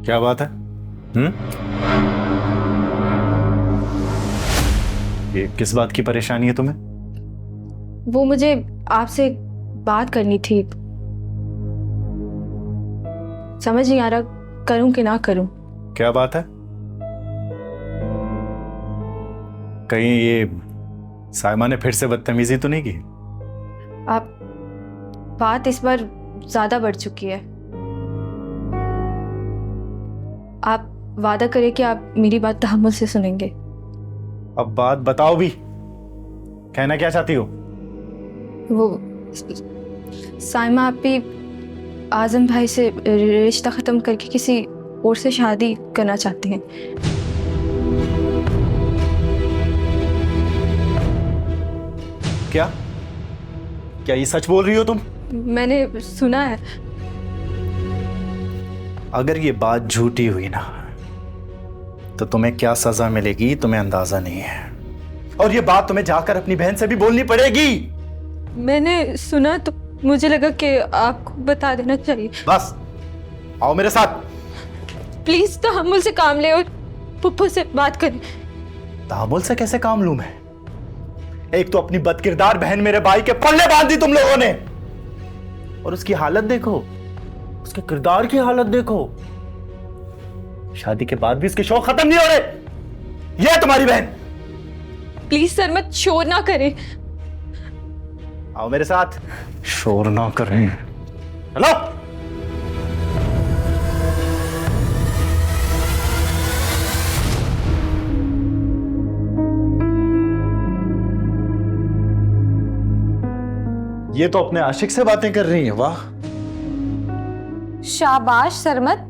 क्या बात है? ये किस बात की परेशानी है तुम्हें? वो मुझे आपसे बात करनी थी, समझ नहीं आ रहा करूं कि ना करूं। क्या बात है? कहीं ये साइमा ने फिर से बदतमीजी तो नहीं की? आप बात इस बार ज्यादा बढ़ चुकी है। आप वादा करें कि आप मेरी बात तहम्मुल से सुनेंगे। अब बात बताओ भी, कहना क्या चाहती हो? वो साइमा आप भी आजम भाई से रिश्ता खत्म करके किसी और से शादी करना चाहती हैं। क्या क्या ये सच बोल रही हो तुम? मैंने सुना है। अगर ये बात झूठी हुई ना तो तुम्हें क्या सजा मिलेगी तुम्हें अंदाजा नहीं है, और ये बात तुम्हें जाकर अपनी बहन से भी बोलनी पड़ेगी। मैंने सुना तो मुझे लगा कि आपको बता देना चाहिए। बस आओ मेरे साथ। प्लीज तहम्मुल से काम ले और पुप्पो से बात करें। तहम्मुल से कैसे काम लूं मैं? एक तो अपनी बदकिरदार बहन मेरे भाई के पल्ले बांध दी तुम लोगों ने, और उसकी हालत देखो, उसके किरदार की हालत देखो। शादी के बाद भी उसके शौक खत्म नहीं हो रहे। ये है तुम्हारी बहन। प्लीज सर मत शोर ना करें। आओ मेरे साथ। शोर ना करें। चलो। ये तो अपने आशिक से बातें कर रही है। वाह, शाबाश सरमत,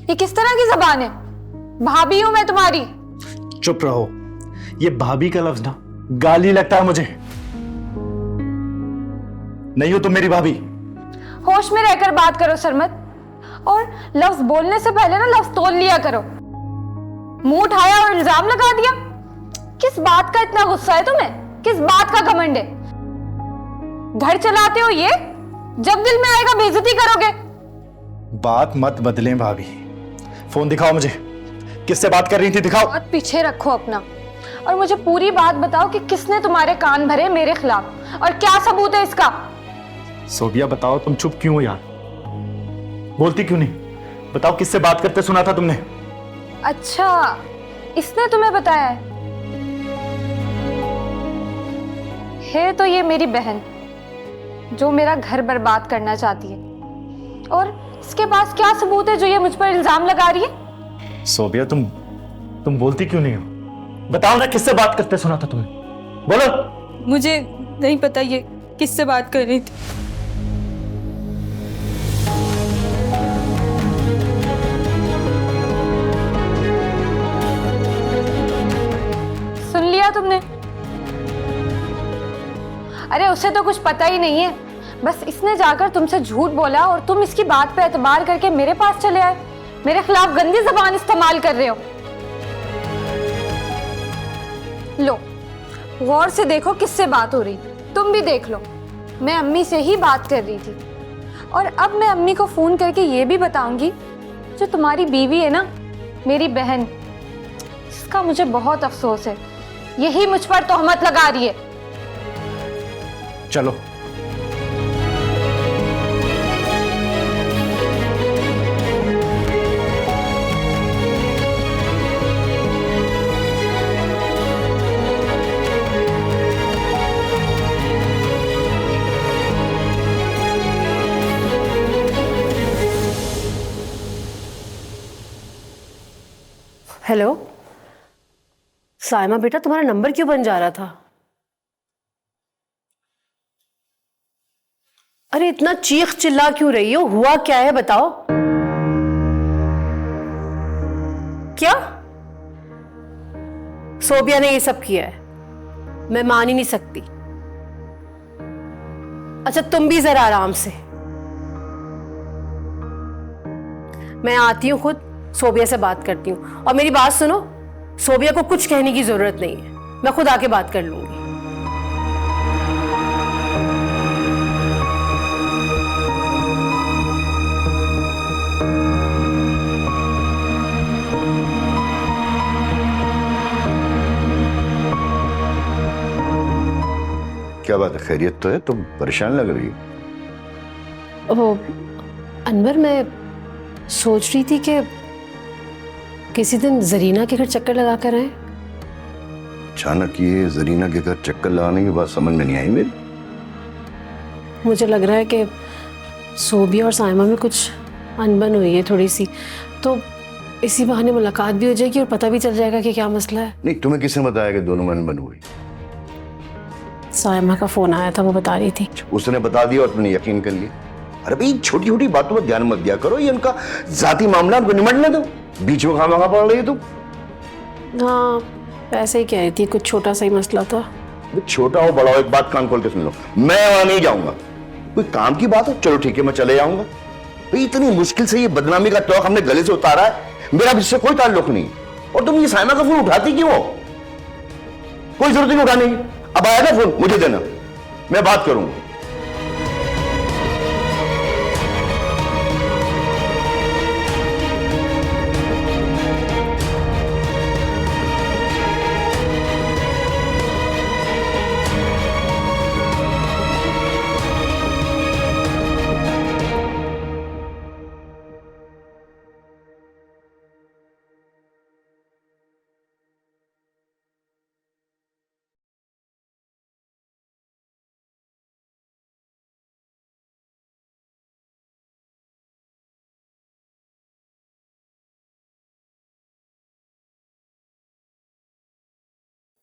ये किस तरह की जबान है? भाभी हूं मैं तुम्हारी। चुप रहो। ये भाभी का लफ्ज ना गाली लगता है मुझे। नहीं हो तुम मेरी भाभी। होश में रहकर बात करो सरमत, और लफ्ज बोलने से पहले ना लफ्ज तोल लिया करो। मुंह उठाया और इल्जाम लगा दिया। किस बात का इतना गुस्सा है तुम्हें? किस बात का घमंड है? घर चलाते हो ये, जब दिल में आएगा बेइज्जती करोगे। बात मत बदलें भाभी। फोन दिखाओ मुझे, किससे बात कर रही थी? दिखाओ। बात पीछे रखो अपना, और मुझे पूरी बात बताओ कि किसने तुम्हारे कान भरे मेरे खिलाफ, और क्या सबूत है इसका? सोबिया बताओ, तुम चुप क्यों हो यार? बोलती क्यों नहीं? बताओ किससे बात करते सुना था तुमने? अच्छा, इसने तुम्हें बताया है तो ये मेरी बहन जो मेरा घर बर्बाद करना चाहती है, और इसके पास क्या सबूत है जो ये मुझ पर इल्जाम लगा रही है? सोबिया तुम बोलती क्यों नहीं हो? बताओ ना, किससे बात करते सुना था तुम्हें? बोलो। मुझे नहीं पता ये किससे बात कर रही थी। सुन लिया तुमने? अरे उसे तो कुछ पता ही नहीं है, बस इसने जाकर तुमसे झूठ बोला और तुम इसकी बात पे एतबार करके मेरे पास चले आए। मेरे खिलाफ गंदी जबान इस्तेमाल कर रहे हो। लो, गौर से देखो किससे बात हो रही। तुम भी देख लो, मैं अम्मी से ही बात कर रही थी, और अब मैं अम्मी को फोन करके ये भी बताऊंगी जो तुम्हारी बीवी है ना, मेरी बहन, इसका मुझे बहुत अफसोस है, यही मुझ पर तोहमत लगा रही है। चलो। हेलो साइमा बेटा, तुम्हारा नंबर क्यों बन जा रहा था? अरे इतना चीख चिल्ला क्यों रही हो? हुआ क्या है बताओ। क्या सोबिया ने ये सब किया है? मैं मान ही नहीं सकती। अच्छा तुम भी जरा आराम से, मैं आती हूं, खुद सोबिया से बात करती हूँ। और मेरी बात सुनो, सोबिया को कुछ कहने की जरूरत नहीं है, मैं खुद आके बात कर लूंगी। क्या बात है, खैरियत तो है? तुम परेशान लग रही हो। वो अनवर, मैं सोच रही थी कि किसी दिन जरीना के घर चक्कर लगा कर आए। अचानक ये जरीना के घर चक्कर लगाने की बात समझ में नहीं आई मेरी। मुझे लग रहा है कि सोबिया और साइमा में कुछ अनबन हुई है थोड़ी सी, तो इसी बहाने मुलाकात भी हो जाएगी और पता भी चल जाएगा कि क्या मसला है। नहीं, तुम्हें किसने बताया कि दोनों में अनबन हुई? साइमा का फोन आया था, वो बता रही थी। उसने बता दिया और तुमने यकीन कर लिया? अरे भाई, छोटी छोटी बातों पर ध्यान मत दिया करो, ये उनका जाती मामला, उनको निमटने दो। बीच में खामा खा पड़ रही है तुम। हाँ, ऐसे ही कह रही थी, कुछ छोटा सा ही मसला था। छोटा हो बड़ा हो, एक बात कान खोल के सुन लो, मैं वहां नहीं जाऊंगा। कोई काम की बात है, चलो ठीक है, मैं चले जाऊंगा। भाई इतनी मुश्किल से ये बदनामी का तौक हमने गले से उतारा है, मेरा इससे कोई ताल्लुक नहीं। और तुम ये साइमा का फोन उठाती क्यों हो? कोई जरूरत नहीं उठाने की। अब आया ना फोन, मुझे देना, मैं बात करूंगा।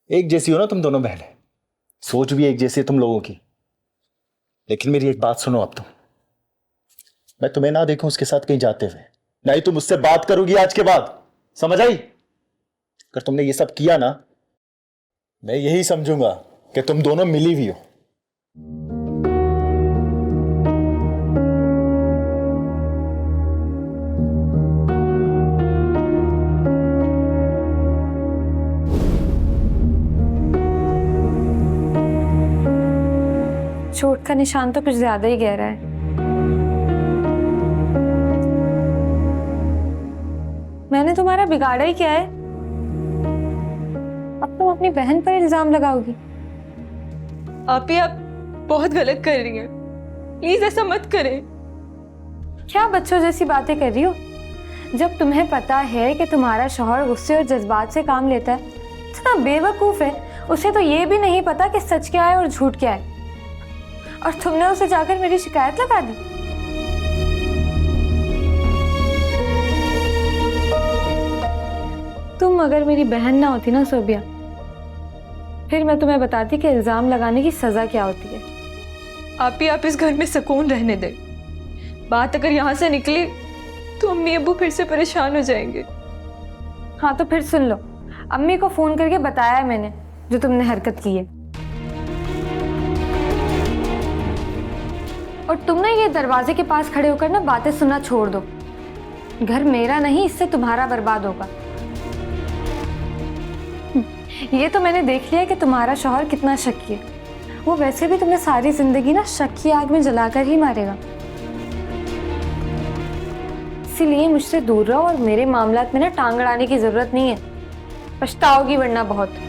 एक जैसी हो ना तुम दोनों बहनें, सोच भी एक जैसी है तुम लोगों की। लेकिन मेरी एक बात सुनो, अब तुम, मैं तुम्हें ना देखूं उसके साथ कहीं जाते हुए, नहीं तुम मुझसे बात करोगी आज के बाद, समझ आई? अगर तुमने ये सब किया ना, मैं यही समझूंगा कि तुम दोनों मिली हुई हो। चोट का निशान तो कुछ ज्यादा ही गहरा है। मैंने तुम्हारा बिगाड़ा ही क्या है? अब तुम अपनी बहन पर इल्जाम लगाओगी? आप ही आप बहुत गलत कर रही हैं, प्लीज ऐसा मत करें। क्या बच्चों जैसी बातें कर रही हो? जब तुम्हें पता है कि तुम्हारा शौहर गुस्से और जज्बात से काम लेता है, इतना बेवकूफ है, उसे तो ये भी नहीं पता कि सच क्या है और झूठ क्या है, और तुमने उसे जाकर मेरी शिकायत लगा दी। तुम अगर मेरी बहन ना होती ना सोबिया, फिर मैं तुम्हें बताती कि इल्जाम लगाने की सजा क्या होती है। आप इस घर में सुकून रहने दें। बात अगर यहाँ से निकली तो अम्मी अब्बू फिर से परेशान हो जाएंगे। हाँ तो फिर सुन लो, अम्मी को फोन करके बताया है मैंने जो तुमने हरकत की है। और तुम ना ये दरवाजे के पास खड़े होकर ना बातें सुनना छोड़ दो। घर मेरा नहीं, इससे तुम्हारा बर्बाद होगा। ये तो मैंने देख लिया कि तुम्हारा शौहर कितना शक्की है। वो वैसे भी तुम्हें सारी जिंदगी ना शक की आग में जलाकर ही मारेगा। इसीलिए मुझसे दूर रहो और मेरे मामलात में ना टांग अड़ाने की जरूरत नहीं है, पछताओगी वरना बहुत।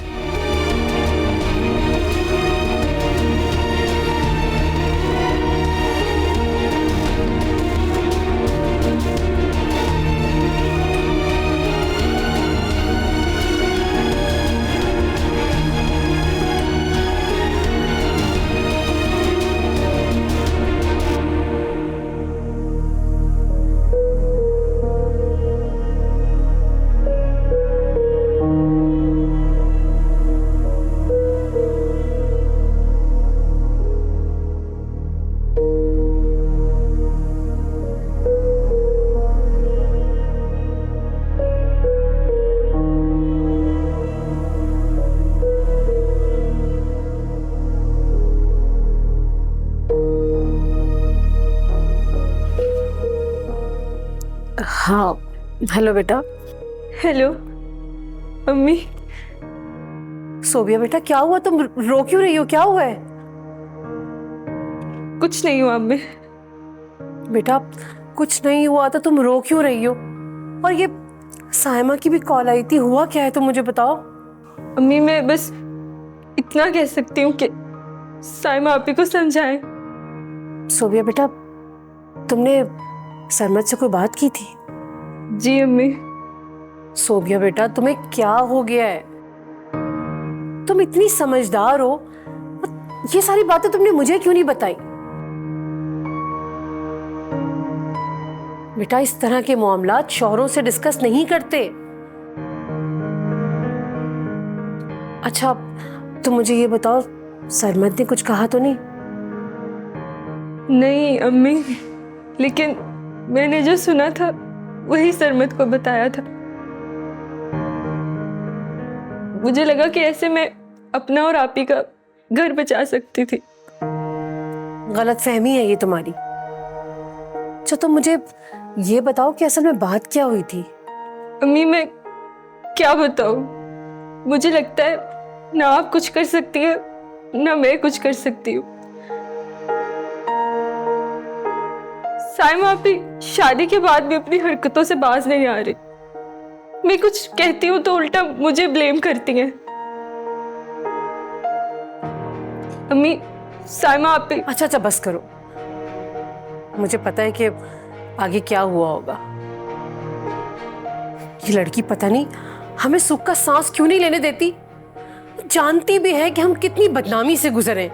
हाँ, हेलो बेटा। हेलो अम्मी। सोबिया बेटा, क्या हुआ? तुम रो क्यों रही हो? क्या हुआ है? कुछ नहीं हुआ अम्मी। बेटा कुछ नहीं हुआ तो तुम रो क्यों रही हो? और ये साइमा की भी कॉल आई थी, हुआ क्या है तुम मुझे बताओ। अम्मी मैं बस इतना कह सकती हूँ कि साइमा आपी को समझाएं। सोबिया बेटा, तुमने सरमद से कोई बात की थी? जी अम्मी। सोबिया बेटा, तुम्हें क्या हो गया है? तुम इतनी समझदार हो, ये सारी बातें तुमने मुझे क्यों नहीं बताई? बेटा, इस तरह के मामलात शौहरों से डिस्कस नहीं करते। अच्छा, तुम मुझे ये बताओ, सरमद ने कुछ कहा तो नहीं? नहीं अम्मी, लेकिन मैंने जो सुना था वही सरमद को बताया था। मुझे लगा कि ऐसे मैं अपना और आपी का घर बचा सकती थी। गलतफहमी है ये तुम्हारी। अच्छा, तुम मुझे ये बताओ कि असल में बात क्या हुई थी? अम्मी मैं क्या बताऊं, मुझे लगता है ना आप कुछ कर सकती है ना मैं कुछ कर सकती हूँ। साइमा आपी शादी के बाद भी अपनी हरकतों से बाज नहीं आ रही। मैं कुछ कहती हूँ तो उल्टा मुझे ब्लेम करती हैं। अम्मी, साइमा आपी। अच्छा, बस करो। मुझे पता है कि आगे क्या हुआ होगा। ये लड़की पता नहीं हमें सुख का सांस क्यों नहीं लेने देती। जानती भी है कि हम कितनी बदनामी से गुजरे।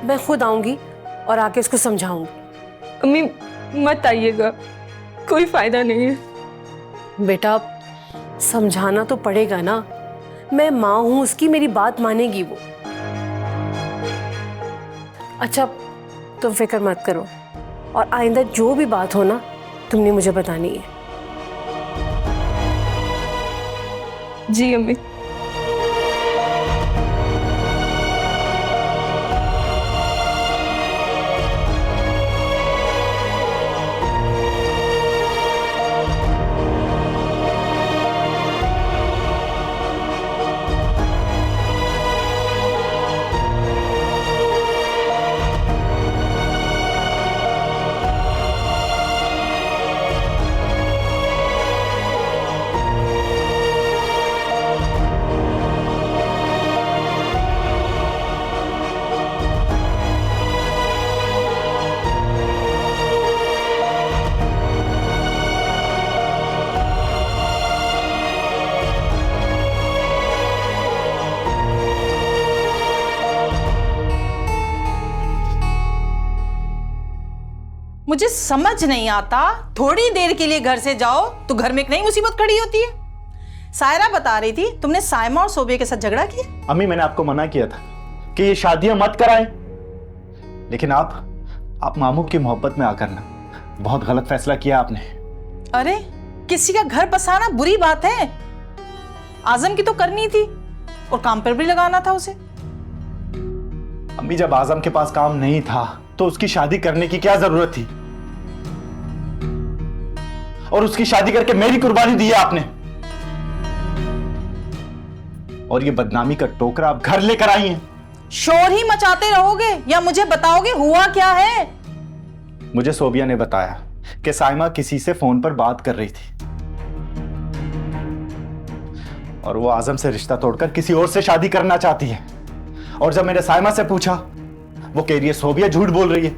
मैं खुद आऊंगी और आके इसको समझाऊंगी। अम्मी मत आइएगा, कोई फायदा नहीं है। बेटा, समझाना तो पड़ेगा ना। मैं माँ हूं उसकी, मेरी बात मानेगी वो। अच्छा, तुम फिक्र मत करो, और आइंदा जो भी बात हो ना, तुमने मुझे बतानी है। जी अम्मी। मुझे समझ नहीं आता, थोड़ी देर के लिए घर से जाओ तो घर में एक नई मुसीबत खड़ी होती है। सायरा बता रही थी तुमने साइमा और सोबिया के साथ झगड़ा किया। अम्मी, मैंने आपको मना किया था कि ये शादियां मत कराएं, लेकिन आप मामू की मोहब्बत में आकर ना बहुत गलत फैसला किया आपने। अरे किसी का घर बसाना बुरी बात है? आजम की तो करनी थी और काम पर भी लगाना था उसे। अम्मी, जब आजम के पास काम नहीं था तो उसकी शादी करने की क्या जरूरत थी? और उसकी शादी करके मेरी कुर्बानी दी है आपने, और ये बदनामी का टोकरा आप घर लेकर आई हैं। शोर ही मचाते रहोगे या मुझे बताओगे हुआ क्या है? मुझे सोबिया ने बताया कि साइमा किसी से फोन पर बात कर रही थी और वो आजम से रिश्ता तोड़कर किसी और से शादी करना चाहती है। और जब मैंने साइमा से पूछा, वो कह रही है सोबिया झूठ बोल रही है।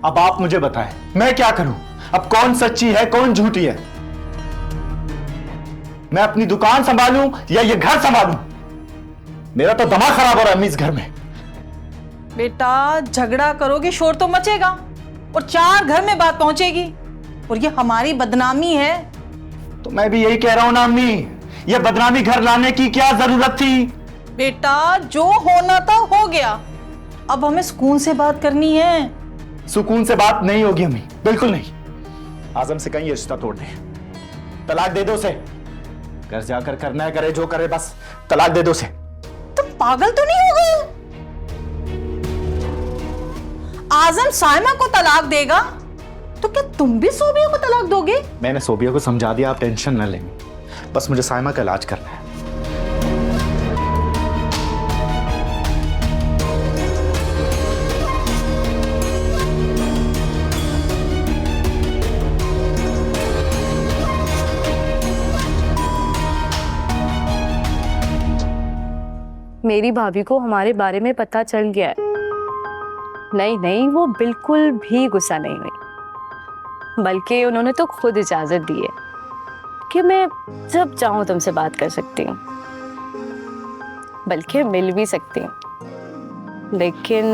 अब आप मुझे बताएं, मैं क्या करूं? अब कौन सच्ची है कौन झूठी है? मैं अपनी दुकान संभालूं या ये घर संभालूं? मेरा तो दिमाग खराब हो रहा है अम्मी इस घर में। बेटा, झगड़ा करोगे शोर तो मचेगा और 4 घर में बात पहुंचेगी, और ये हमारी बदनामी है। तो मैं भी यही कह रहा हूं ना अम्मी, ये बदनामी घर लाने की क्या जरूरत थी? बेटा, जो होना था हो गया, अब हमें सुकून से बात करनी है। सुकून से बात नहीं होगी अम्मी, बिल्कुल नहीं। आजम से कहीं ये रिश्ता तोड़ दे, तलाक दे दो उसे। घर जाकर करना है करे, जो करे, बस तलाक दे दो उसे। तुम पागल तो नहीं हो गए? आजम साइमा को तलाक देगा तो क्या तुम भी सोबिया को तलाक दोगे? मैंने सोबिया को समझा दिया, आप टेंशन न लें, बस मुझे साइमा का इलाज करना है। मेरी भाभी को हमारे बारे में पता चल गया है। नहीं नहीं, वो बिल्कुल भी गुस्सा नहीं हुई, बल्कि उन्होंने तो खुद इजाजत दी है कि मैं जब चाहूं तुमसे बात कर सकती हूँ, बल्कि मिल भी सकती हूँ। लेकिन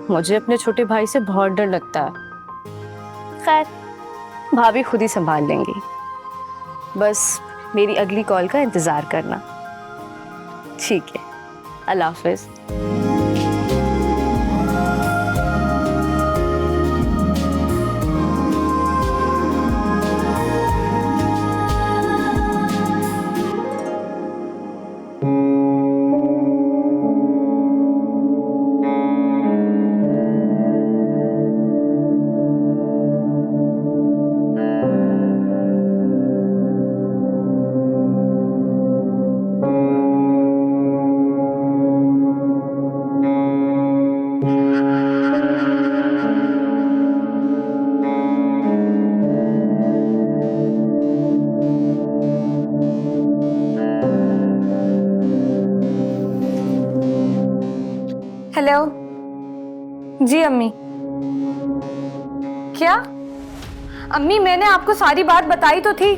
मुझे अपने छोटे भाई से बहुत डर लगता है। खैर, भाभी खुद ही संभाल लेंगी, बस मेरी अगली कॉल का इंतज़ार करना। ठीक है, अल्लाह हाफिज़। हेलो जी अम्मी। क्या अम्मी, मैंने आपको सारी बात बताई तो थी।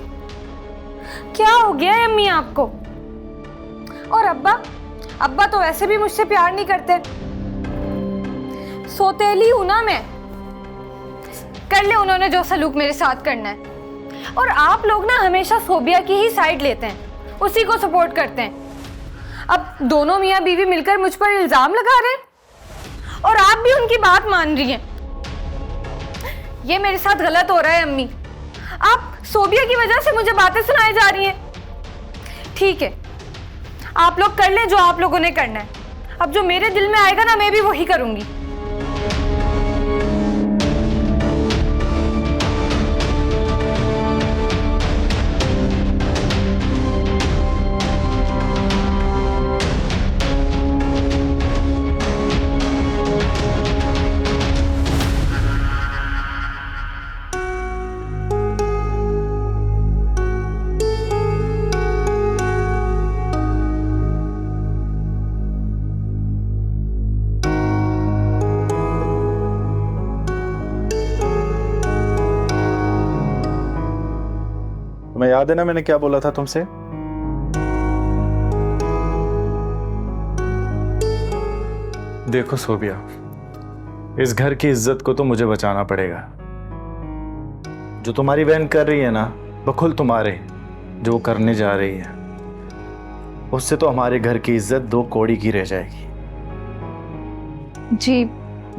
क्या हो गया है अम्मी आपको? और अब्बा? अब्बा तो वैसे भी मुझसे प्यार नहीं करते। सोतेली हूं ना मैं। कर ले उन्होंने जो सलूक मेरे साथ करना है। और आप लोग ना हमेशा सोबिया की ही साइड लेते हैं, उसी को सपोर्ट करते हैं। अब दोनों मियाँ बीवी मिलकर मुझ पर इल्जाम लगा रहे हैं और आप भी उनकी बात मान रही हैं। ये मेरे साथ गलत हो रहा है अम्मी। आप सोबिया की वजह से मुझे बातें सुनाई जा रही हैं। ठीक है, आप लोग कर लें जो आप लोगों ने करना है। अब जो मेरे दिल में आएगा ना, मैं भी वही करूंगी। तुम्हें याद है ना मैंने क्या बोला था तुमसे? देखो सोबिया, इस घर की इज्जत को तो मुझे बचाना पड़ेगा। जो तुम्हारी बहन कर रही है ना, बखुल तुम्हारे जो वो करने जा रही है, उससे तो हमारे घर की इज्जत दो कौड़ी की रह जाएगी। जी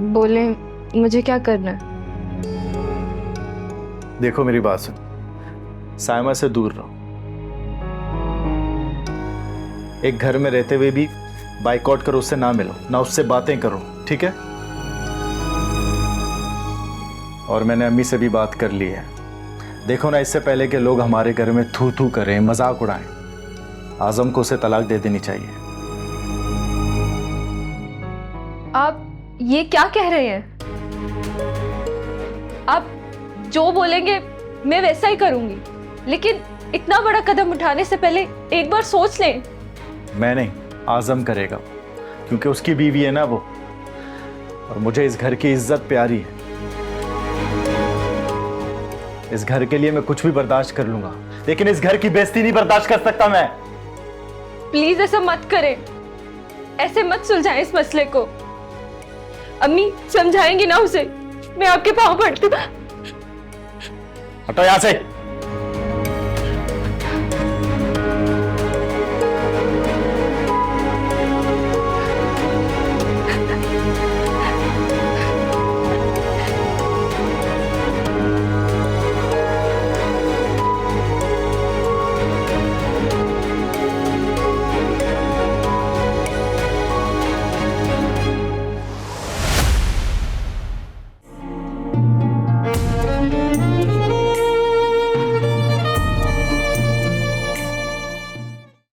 बोले, मुझे क्या करना है? देखो मेरी बात सुन, साइमा से दूर रहो। एक घर में रहते हुए भी बाइकआउट करो, उससे ना मिलो, ना उससे बातें करो, ठीक है? और मैंने अम्मी से भी बात कर ली है। देखो ना, इससे पहले कि लोग हमारे घर में थू थू करें, मजाक उड़ाएं, आजम को उसे तलाक दे देनी चाहिए। आप ये क्या कह रहे हैं? आप जो बोलेंगे मैं वैसा ही करूंगी, लेकिन इतना बड़ा कदम उठाने से पहले एक बार सोच लें। मैं नहीं, आजम करेगा, क्योंकि उसकी बीवी है ना वो, और मुझे इस घर की इज्जत प्यारी है। इस घर के लिए मैं कुछ भी बर्दाश्त कर लूंगा, लेकिन इस घर की बेइज्जती नहीं बर्दाश्त कर सकता मैं। प्लीज ऐसा मत करें, ऐसे मत सुलझाएं इस मसले को। अम्मी समझाएंगी ना उसे, मैं आपके पांव पड़ती हूँ। हटो यहाँ से।